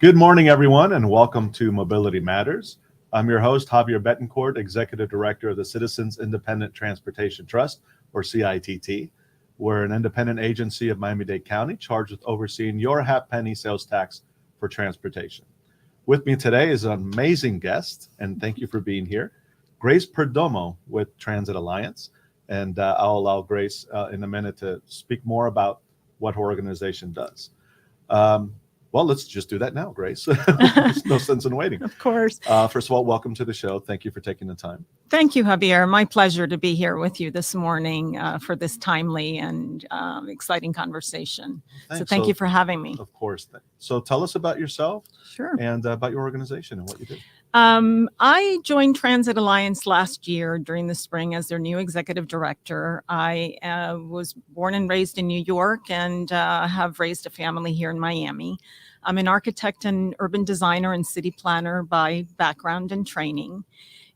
Good morning, everyone, and welcome to Mobility Matters. I'm your host, Javier Betancourt, Executive Director of the Citizens Independent Transportation Trust, or CITT. We're an independent agency of Miami-Dade County charged with overseeing your half-penny sales tax for transportation. With me today is an amazing guest, and thank you for being here, Grace Perdomo with Transit Alliance. And I'll allow Grace in a minute to speak more about what her organization does. Well, let's just do that now, Grace. There's no sense in waiting. Of course. First of all, welcome to the show. Thank you for taking the time. Thank you, Javier. My pleasure to be here with you this morning for this timely and exciting conversation. Thanks. So thank you for having me. Of course. So tell us about yourself. Sure. And about your organization and what you do. I joined Transit Alliance last year during the spring as their new executive director. I was born and raised in New York and have raised a family here in Miami. I'm an architect and urban designer and city planner by background and training.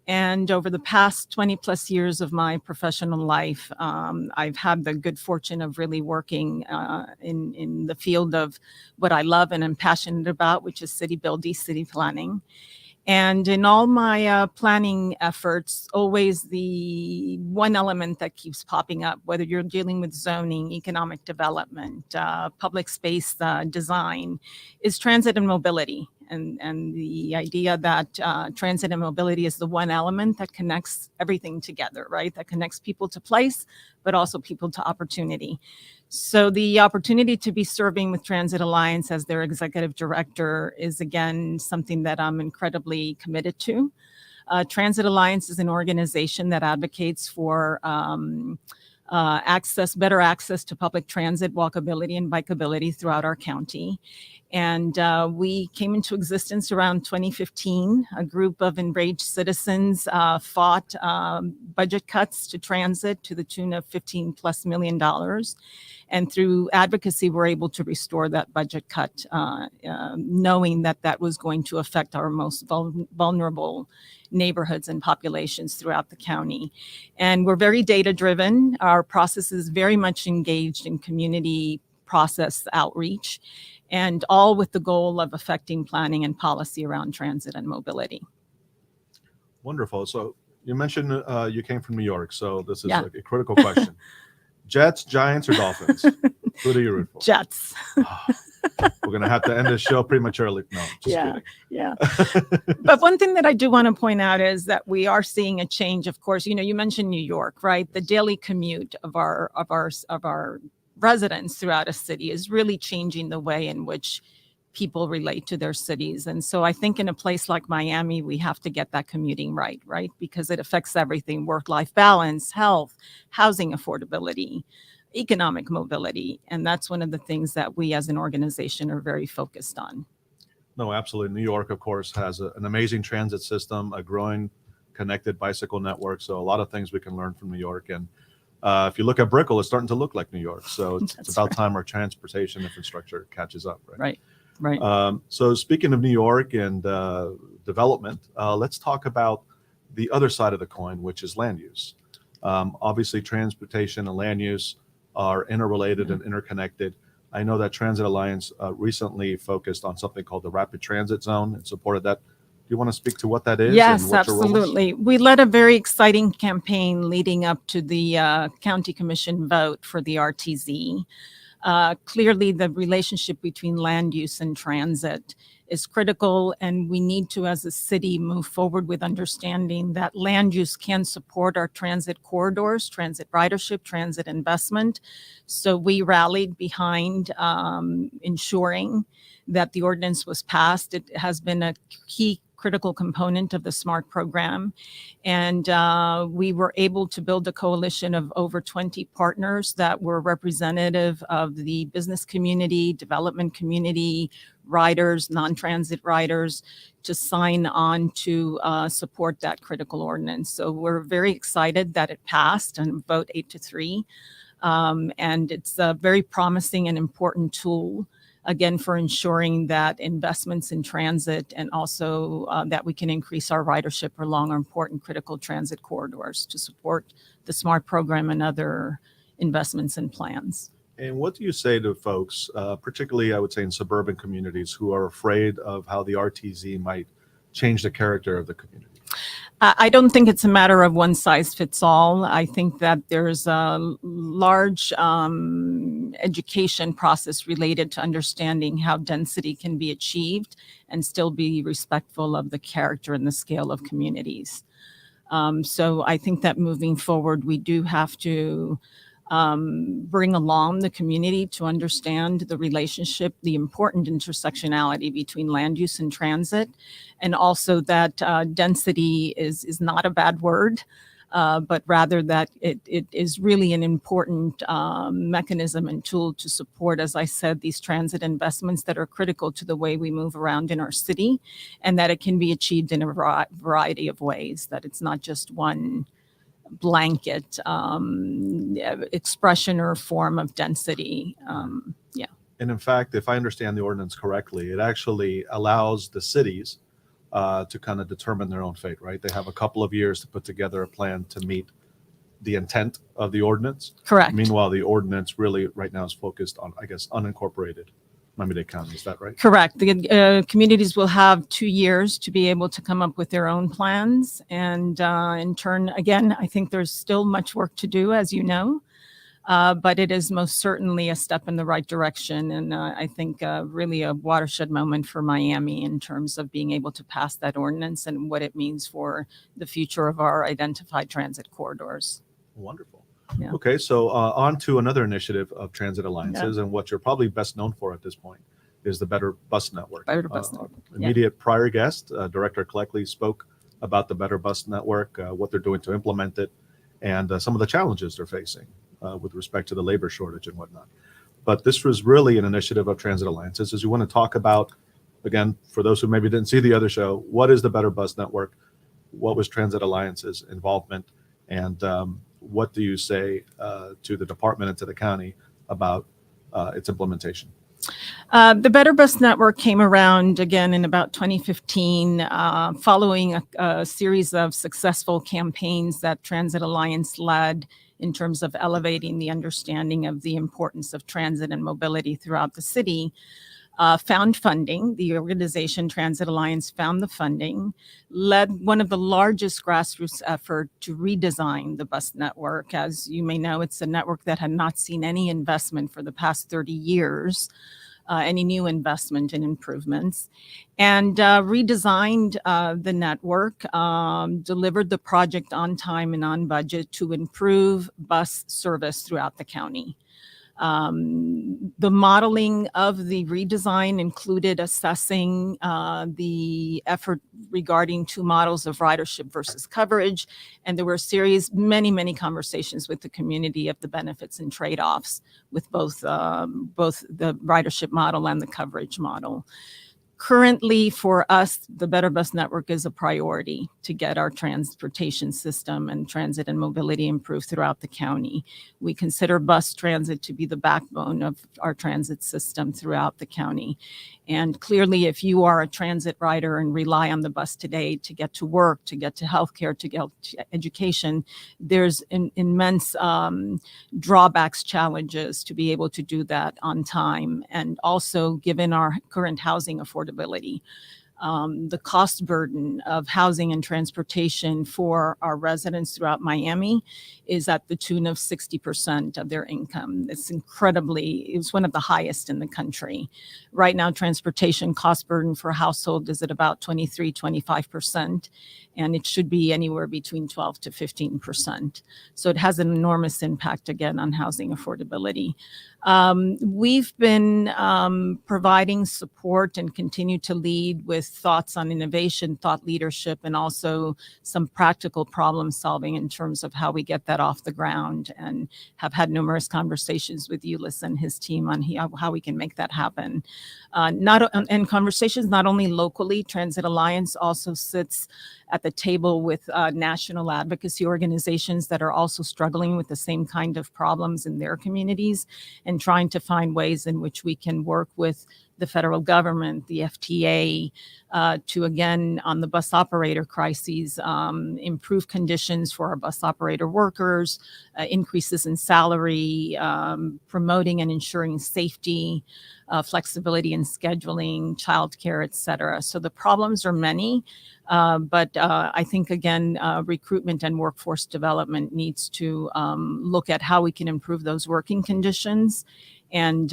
And over the past 20 plus years of my professional life, I've had the good fortune of really working in the field of what I love and am passionate about, which is city building, city planning. And in all my planning efforts, always the one element that keeps popping up, whether you're dealing with zoning, economic development, public space design, is transit and mobility. And the idea that transit and mobility is the one element that connects everything together, right? That connects people to place, but also people to opportunity. So the opportunity to be serving with Transit Alliance as their executive director is, again, something that I'm incredibly committed to. Transit Alliance is an organization that advocates for better access to public transit, walkability, and bikeability throughout our county. And we came into existence around 2015. A group of enraged citizens fought budget cuts to transit to the tune of $15+ million. And through advocacy, we're able to restore that budget cut, knowing that that was going to affect our most vulnerable neighborhoods and populations throughout the county. And we're very data-driven. Our process is very much engaged in community process outreach, and all with the goal of affecting planning and policy around transit and mobility. Wonderful. So you mentioned you came from New York, so this is a critical question. Jets, Giants, or Dolphins? Who do you root for? Jets. We're going to have to end this show prematurely. No, just kidding. Yeah. But one thing that I do want to point out is that we are seeing a change. Of course, you mentioned New York, right? The daily commute of our residents throughout a city is really changing the way in which people relate to their cities. And so I think in a place like Miami, we have to get that commuting right? Because it affects everything: work-life balance, health, housing affordability, economic mobility. And that's one of the things that we as an organization are very focused on. No, absolutely. New York, of course, has an amazing transit system, a growing connected bicycle network. So a lot of things we can learn from New York. And if you look at Brickell, it's starting to look like New York. So it's about time our transportation infrastructure catches up, right? Right. So speaking of New York and development, let's talk about the other side of the coin, which is land use. Obviously, transportation and land use are interrelated and interconnected. I know that Transit Alliance recently focused on something called the Rapid Transit Zone and supported that. Do you want to speak to what that is? Yes, absolutely. We led a very exciting campaign leading up to the County Commission vote for the RTZ. Clearly, the relationship between land use and transit is critical, and we need to, as a city, move forward with understanding that land use can support our transit corridors, transit ridership, transit investment. So we rallied behind ensuring that the ordinance was passed. It has been a key critical component of the SMART program. And we were able to build a coalition of over 20 partners that were representative of the business community, development community, riders, non-transit riders, to sign on to support that critical ordinance. So we're very excited that it passed and vote 8-3. And it's a very promising and important tool, again, for ensuring that investments in transit and also that we can increase our ridership along our important critical transit corridors to support the SMART program and other investments and plans. And what do you say to folks, particularly I would say in suburban communities, who are afraid of how the RTZ might change the character of the community? I don't think it's a matter of one size fits all. I think that there's a large education process related to understanding how density can be achieved and still be respectful of the character and the scale of communities. So I think that moving forward, we do have to bring along the community to understand the relationship, the important intersectionality between land use and transit, and also that density is not a bad word, but rather that it is really an important mechanism and tool to support, as I said, these transit investments that are critical to the way we move around in our city, and that it can be achieved in a variety of ways, that it's not just one blanket expression or form of density. Yeah. And in fact, if I understand the ordinance correctly, it actually allows the cities to kind of determine their own fate, right? They have a couple of years to put together a plan to meet the intent of the ordinance. Correct. Meanwhile, the ordinance really right now is focused on, I guess, unincorporated Miami-Dade County. Is that right? Correct. The communities will have 2 years to be able to come up with their own plans. And in turn, again, I think there's still much work to do, as you know, but it is most certainly a step in the right direction. And I think really a watershed moment for Miami in terms of being able to pass that ordinance and what it means for the future of our identified transit corridors. Wonderful. Yeah. Okay, so on to another initiative of Transit Alliances, and what you're probably best known for at this point is the Better Bus Network. Better Bus Network. Immediate prior guest, Director Cleckley, spoke about the Better Bus Network, what they're doing to implement it, and some of the challenges they're facing with respect to the labor shortage and whatnot. But this was really an initiative of Transit Alliances. As you want to talk about, again, for those who maybe didn't see the other show, what is the Better Bus Network? What was Transit Alliance's involvement? And what do you say to the department and to the county about its implementation? The Better Bus Network came around again in about 2015, following a series of successful campaigns that Transit Alliance led in terms of elevating the understanding of the importance of transit and mobility throughout the city. Found funding. The organization Transit Alliance found the funding, led one of the largest grassroots effort to redesign the bus network. As you may know, it's a network that had not seen any investment for the past 30 years, any new investment and improvements, and redesigned the network, delivered the project on time and on budget to improve bus service throughout the county. The modeling of the redesign included assessing the effort regarding two models of ridership versus coverage. And there were many conversations with the community of the benefits and trade-offs with both the ridership model and the coverage model. Currently, for us, the Better Bus Network is a priority to get our transportation system and transit and mobility improved throughout the county. We consider bus transit to be the backbone of our transit system throughout the county. And clearly, if you are a transit rider and rely on the bus today to get to work, to get to healthcare, to get to education, there's immense drawbacks, challenges to be able to do that on time. And also, given our current housing affordability, the cost burden of housing and transportation for our residents throughout Miami is at the tune of 60% of their income. It's one of the highest in the country. Right now, transportation cost burden for a household is at about 25%, and it should be anywhere between 12 to 15%. So it has an enormous impact, again, on housing affordability. We've been providing support and continue to lead with thoughts on innovation, thought leadership, and also some practical problem solving in terms of how we get that off the ground, and have had numerous conversations with Ulyss and his team on how we can make that happen. And conversations not only locally. Transit Alliance also sits at the table with national advocacy organizations that are also struggling with the same kind of problems in their communities, and trying to find ways in which we can work with the federal government, the FTA, to again, on the bus operator crises, improve conditions for our bus operator workers, increases in salary, promoting and ensuring safety, flexibility in scheduling, childcare, et cetera. So the problems are many, but I think, again, recruitment and workforce development needs to look at how we can improve those working conditions and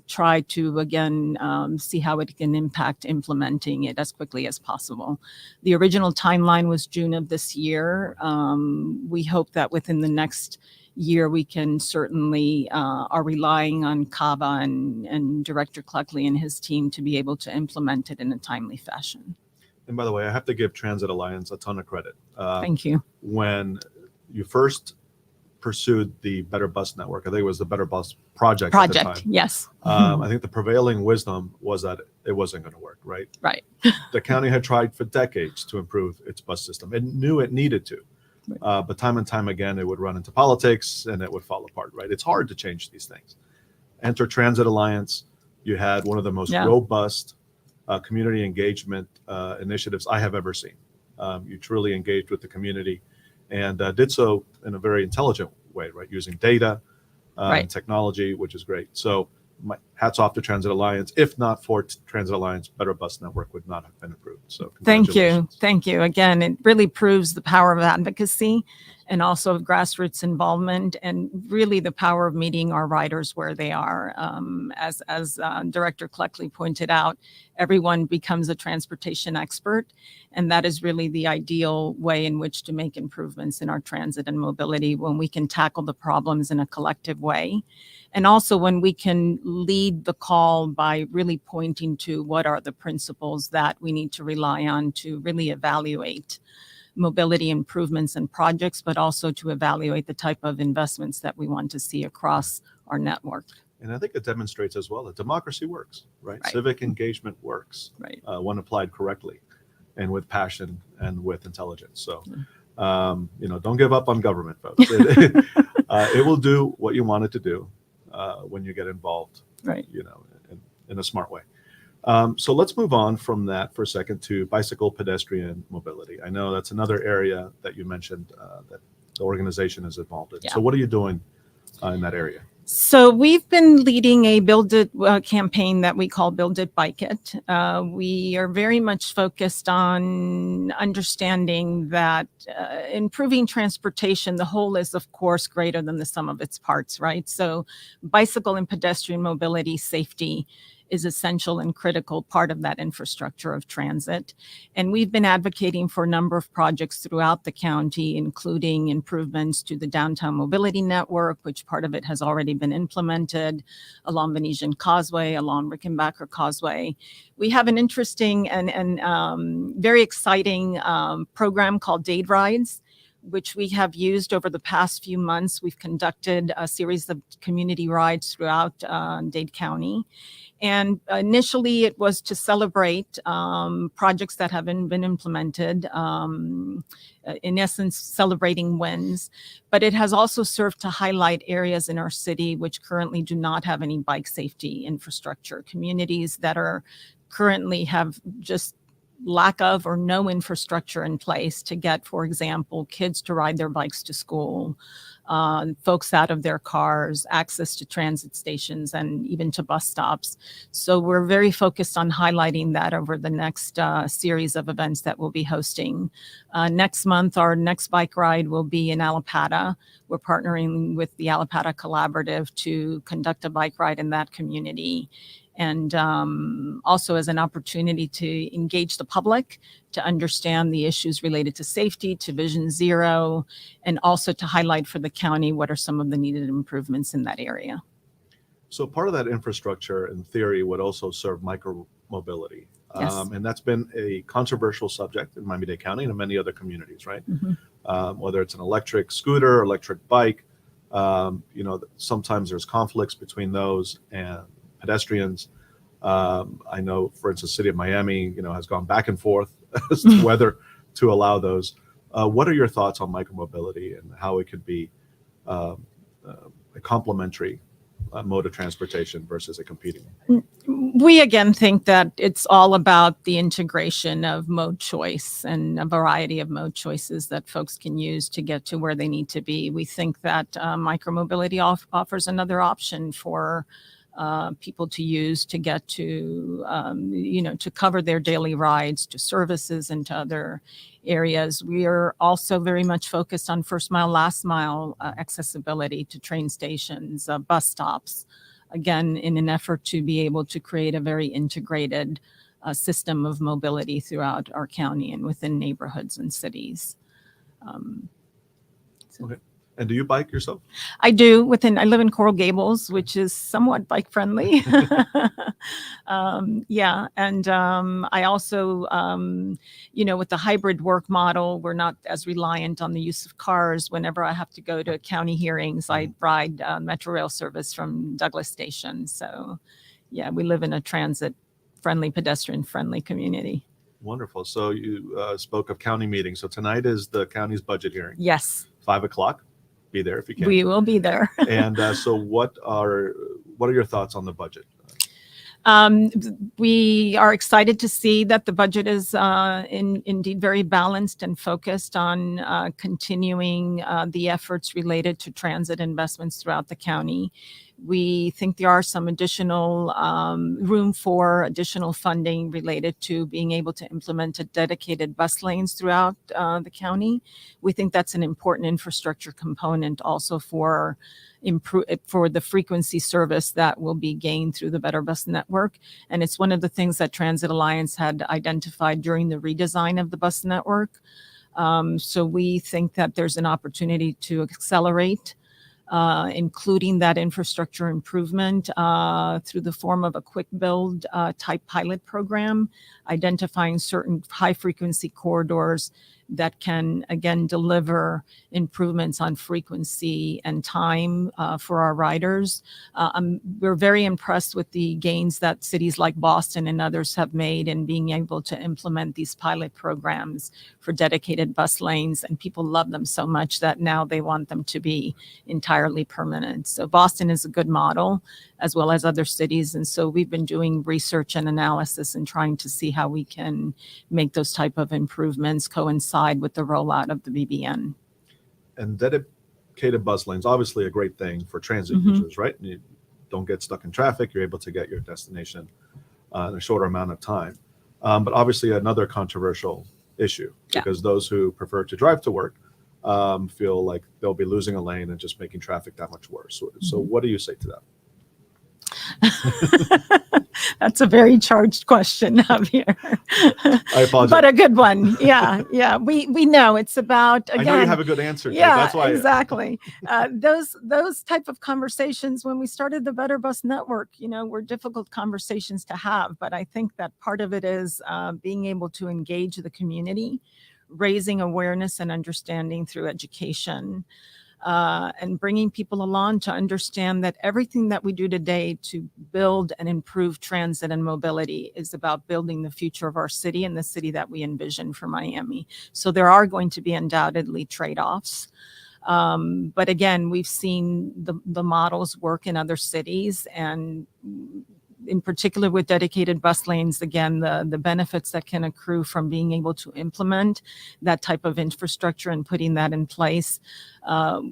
try to, again, see how it can impact implementing it as quickly as possible. The original timeline was June of this year. We hope that within the next year we can certainly are relying on CABA and Director Cluckley and his team to be able to implement it in a timely fashion. And by the way, I have to give Transit Alliance a ton of credit. Thank you. When you first pursued the Better Bus Network, I think it was the Better Bus Project at the time. Yes. I think the prevailing wisdom was that it wasn't going to work, right? Right. The county had tried for decades to improve its bus system. It knew it needed to. Right. But time and time again, it would run into politics and it would fall apart, right? It's hard to change these things. Enter Transit Alliance. You had one of the most robust community engagement initiatives I have ever seen. You truly engaged with the community and did so in a very intelligent way, right? Using data and technology, which is great. So my hats off to Transit Alliance. If not for Transit Alliance, Better Bus Network would not have been approved. So thank you. Thank you. Again, it really proves the power of advocacy and also of grassroots involvement and really the power of meeting our riders where they are. As Director Cluckley pointed out, everyone becomes a transportation expert, and that is really the ideal way in which to make improvements in our transit and mobility when we can tackle the problems in a collective way. And also when we can lead the call by really pointing to what are the principles that we need to rely on to really evaluate mobility improvements and projects, but also to evaluate the type of investments that we want to see across our network. And I think it demonstrates as well that democracy works, right? Civic engagement works when applied correctly and with passion and with intelligence. So, don't give up on government, folks. It will do what you want it to do when you get involved, in a smart way. So let's move on from that for a second to bicycle pedestrian mobility. I know that's another area that you mentioned that the organization is involved in. So what are you doing in that area? So we've been leading a Build It campaign that we call Build It, Bike It. We are very much focused on understanding that improving transportation, the whole is, of course, greater than the sum of its parts, right? So bicycle and pedestrian mobility safety is essential and critical part of that infrastructure of transit. And we've been advocating for a number of projects throughout the county, including improvements to the downtown mobility network, which part of it has already been implemented, along Venetian Causeway, along Rickenbacker Causeway. We have an interesting and very exciting program called Dade Rides, which we have used over the past few months. We've conducted a series of community rides throughout Dade County. And initially it was to celebrate projects that have been implemented, in essence, celebrating wins. But it has also served to highlight areas in our city which currently do not have any bike safety infrastructure, communities that are currently have just lack of or no infrastructure in place to get, for example, kids to ride their bikes to school, folks out of their cars, access to transit stations, and even to bus stops. So we're very focused on highlighting that over the next series of events that we'll be hosting. Next month, our next bike ride will be in Allapattah. We're partnering with the Allapattah Collaborative to conduct a bike ride in that community. And also as an opportunity to engage the public, to understand the issues related to safety, to Vision Zero, and also to highlight for the county what are some of the needed improvements in that area. So part of that infrastructure, in theory, would also serve micromobility. Yes. And that's been a controversial subject in Miami-Dade County and in many other communities, right? Mm-hmm. Whether it's an electric scooter, electric bike, sometimes there's conflicts between those and pedestrians. I know, for instance, City of Miami, has gone back and forth as to whether to allow those. What are your thoughts on micromobility and how it could be a complementary mode of transportation versus a competing one? We again think that it's all about the integration of mode choice and a variety of mode choices that folks can use to get to where they need to be. We think that micromobility offers another option for people to use to get to, to cover their daily rides to services and to other areas. We are also very much focused on first mile, last mile accessibility to train stations, bus stops, again, in an effort to be able to create a very integrated system of mobility throughout our county and within neighborhoods and cities. Okay. And do you bike yourself? I do. I live in Coral Gables, which is somewhat bike friendly. Yeah. And I also, with the hybrid work model, we're not as reliant on the use of cars. Whenever I have to go to county hearings, I ride Metro Rail service from Douglas Station. So, yeah, we live in a transit friendly, pedestrian friendly community. Wonderful. So you spoke of county meetings. So tonight is the county's budget hearing. Yes. 5:00. Be there if you can. We will be there. And so what are your thoughts on the budget? We are excited to see that the budget is indeed very balanced and focused on continuing the efforts related to transit investments throughout the county. We think there are some additional room for additional funding related to being able to implement a dedicated bus lanes throughout the county. We think that's an important infrastructure component also for the frequency service that will be gained through the Better Bus Network. And it's one of the things that Transit Alliance had identified during the redesign of the bus network. So we think that there's an opportunity to accelerate including that infrastructure improvement through the form of a quick build type pilot program, identifying certain high frequency corridors that can, again, deliver improvements on frequency and time for our riders. We're very impressed with the gains that cities like Boston and others have made in being able to implement these pilot programs for dedicated bus lanes, and people love them so much that now they want them to be entirely permanent. So Boston is a good model, as well as other cities, and so we've been doing research and analysis and trying to see how we can make those type of improvements coincide with the rollout of the BBN. And dedicated bus lanes, obviously a great thing for transit users, right? You don't get stuck in traffic. You're able to get your destination in a shorter amount of time. But obviously another controversial issue, because those who prefer to drive to work feel like they'll be losing a lane and just making traffic that much worse. So what do you say to that? That's a very charged question, Javier. I apologize. But a good one. Yeah. We know it's about, again. I know you have a good answer. Yeah, that's why. Exactly. Those type of conversations, when we started the Better Bus Network, were difficult conversations to have. But I think that part of it is being able to engage the community, raising awareness and understanding through education. And bringing people along to understand that everything that we do today to build and improve transit and mobility is about building the future of our city and the city that we envision for Miami. So there are going to be undoubtedly trade-offs. But again, we've seen the models work in other cities, and in particular with dedicated bus lanes, again, the benefits that can accrue from being able to implement that type of infrastructure and putting that in place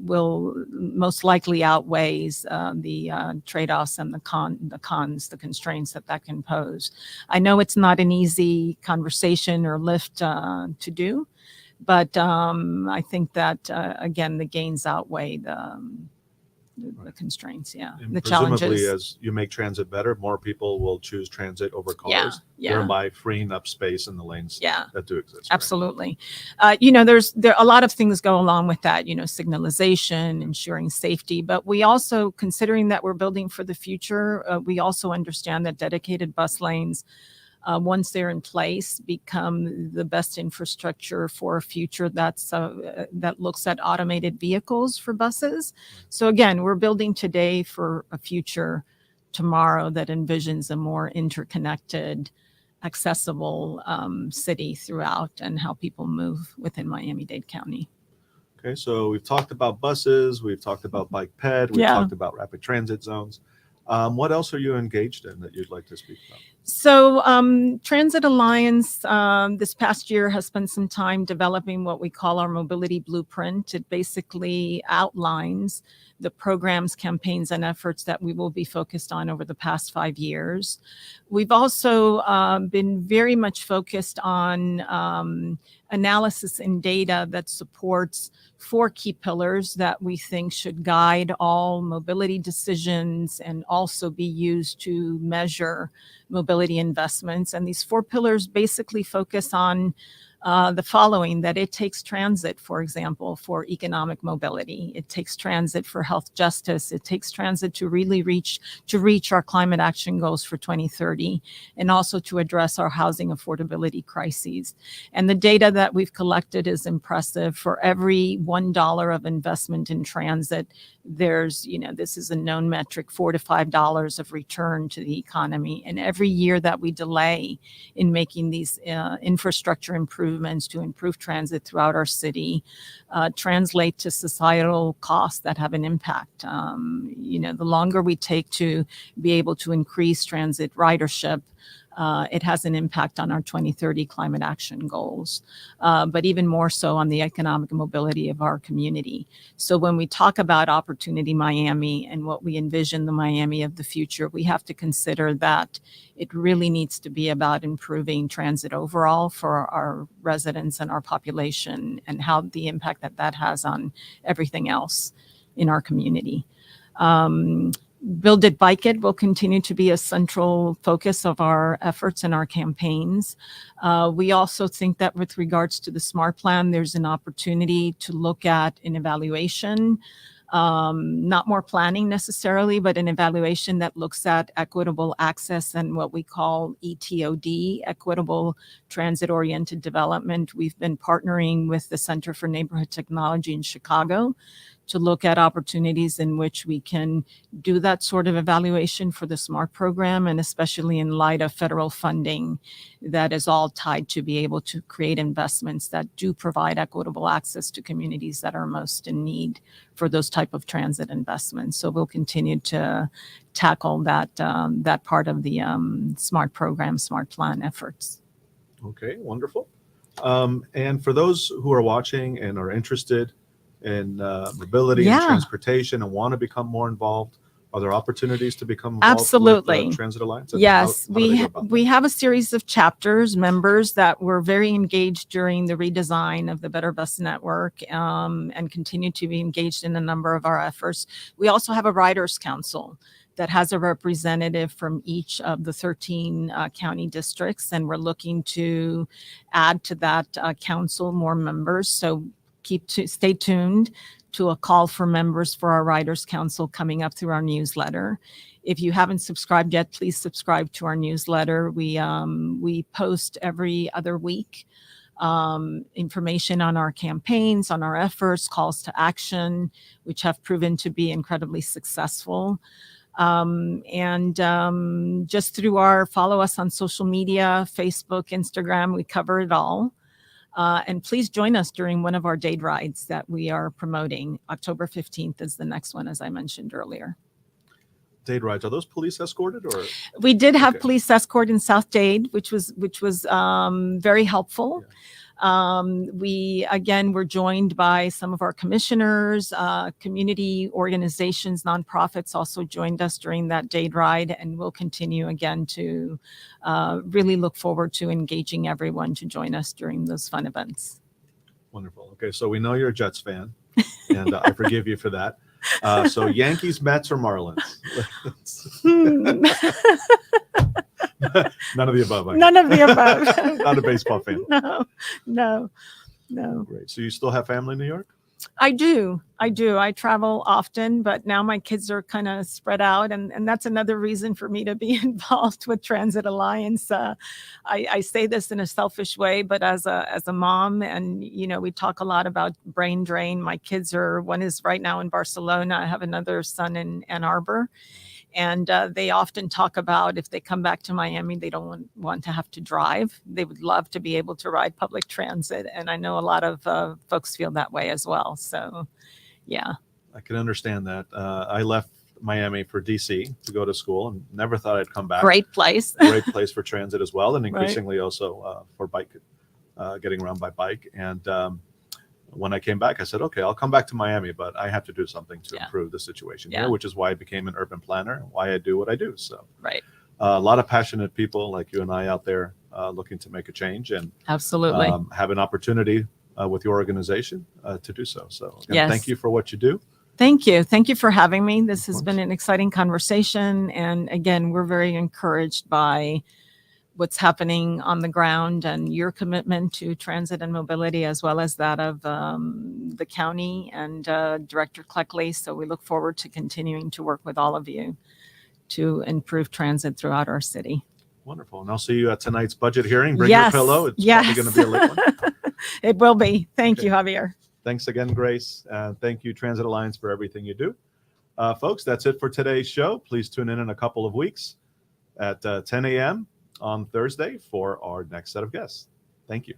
will most likely outweighs the trade-offs and the constraints that can pose. I know it's not an easy conversation or lift to do, but I think that, again, the gains outweigh the constraints, And the presumably, challenges. as you make transit better, more people will choose transit over cars, thereby freeing up space in the lanes that do exist. Absolutely. There a lot of things go along with that, signalization, ensuring safety, but we also, considering that we're building for the future, we also understand that dedicated bus lanes, once they're in place, become the best infrastructure for a future that looks at automated vehicles for buses. So again, we're building today for a future tomorrow that envisions a more interconnected, accessible city throughout and how people move within Miami-Dade County. Okay, so we've talked about buses, we've talked about bike ped, we've talked about rapid transit zones. What else are you engaged in that you'd like to speak about? So Transit Alliance this past year has spent some time developing what we call our mobility blueprint. It basically outlines the programs, campaigns, and efforts that we will be focused on over the past 5 years. We've also been very much focused on analysis and data that supports 4 key pillars that we think should guide all mobility decisions and also be used to measure mobility investments. And these 4 pillars basically focus on the following: that it takes transit, for example, for economic mobility. It takes transit for health justice. It takes transit to really reach our climate action goals for 2030, and also to address our housing affordability crises. And the data that we've collected is impressive. For every $1 of investment in transit, there's, this is a known metric, $4 to $5 of return to the economy. And every year that we delay in making these infrastructure improvements to improve transit throughout our city translate to societal costs that have an impact. The longer we take to be able to increase transit ridership, it has an impact on our 2030 climate action goals, but even more so on the economic mobility of our community. So when we talk about Opportunity Miami and what we envision the Miami of the future, we have to consider that it really needs to be about improving transit overall for our residents and our population, and how the impact that has on everything else in our community. Build It, Bike It will continue to be a central focus of our efforts and our campaigns. We also think that with regards to the SMART plan, there's an opportunity to look at an evaluation, not more planning necessarily, but an evaluation that looks at equitable access and what we call ETOD, equitable transit-oriented development. We've been partnering with the Center for Neighborhood Technology in Chicago to look at opportunities in which we can do that sort of evaluation for the SMART program, and especially in light of federal funding that is all tied to be able to create investments that do provide equitable access to communities that are most in need for those type of transit investments. So we'll continue to tackle that part of the SMART program, SMART plan efforts. Okay, wonderful. And for those who are watching and are interested in mobility and transportation and want to become more involved, are there opportunities to become involved Absolutely. with the Transit Alliance? And yes, how do they go about we that? have a series of chapters, members that were very engaged during the redesign of the Better Bus Network, and continue to be engaged in a number of our efforts. We also have a Riders Council that has a representative from each of the 13 county districts, and we're looking to add to that council more members. So stay tuned to a call for members for our Riders Council coming up through our newsletter. If you haven't subscribed yet, please subscribe to our newsletter. We post every other week information on our campaigns, on our efforts, calls to action, which have proven to be incredibly successful. Just through follow us on social media, Facebook, Instagram, we cover it all. And please join us during one of our date rides that we are promoting. October 15th is the next one, as I mentioned earlier. Dade rides, are those police escorted, or? We did have police escort in South Dade, which was very helpful. Yeah. We again were joined by some of our commissioners, community organizations, nonprofits also joined us during that Dade ride, and we'll continue again to really look forward to engaging everyone to join us during those fun events. Wonderful. Okay, so we know you're a Jets fan, and I forgive you for that. So Yankees, Mets, or Marlins? None of the above. None of the above. Not a baseball fan. No. Great. So you still have family in New York? I do. I travel often, but now my kids are kind of spread out, and that's another reason for me to be involved with Transit Alliance. I say this in a selfish way, but as a mom, and we talk a lot about brain drain. My kids one is right now in Barcelona. I have another son in Ann Arbor. And they often talk about if they come back to Miami, they don't want to have to drive. They would love to be able to ride public transit. And I know a lot of folks feel that way as well. So, yeah. I can understand that. I left Miami for DC to go to school, and never thought I'd come back. Great place. Great place for transit as well, and Right. increasingly also for bike, getting around by bike. And when I came back, I said, okay, I'll come back to Miami, but I have to do something to improve the situation here, which is why I became an urban planner and why I do what I do. So Right. A lot of passionate people like you and I out there looking to make a change and Absolutely. Have an opportunity with your organization to do so. So again, Yes. thank you for what you do. Thank you. Thank you for having me. This has course. been an exciting conversation. And again, we're very encouraged by what's happening on the ground and your commitment to transit and mobility, as well as that of the county and Director Cleckley. So we look forward to continuing to work with all of you to improve transit throughout our city. Wonderful. And I'll see you at tonight's budget hearing. Bring Yes. your pillow. It's Yes. probably going to be a late one. It will be. Thank Okay. you, Javier. Thanks again, Grace. Thank you, Transit Alliance, for everything you do. Folks, that's it for today's show. Please tune in a couple of weeks at 10 a.m. on Thursday for our next set of guests. Thank you.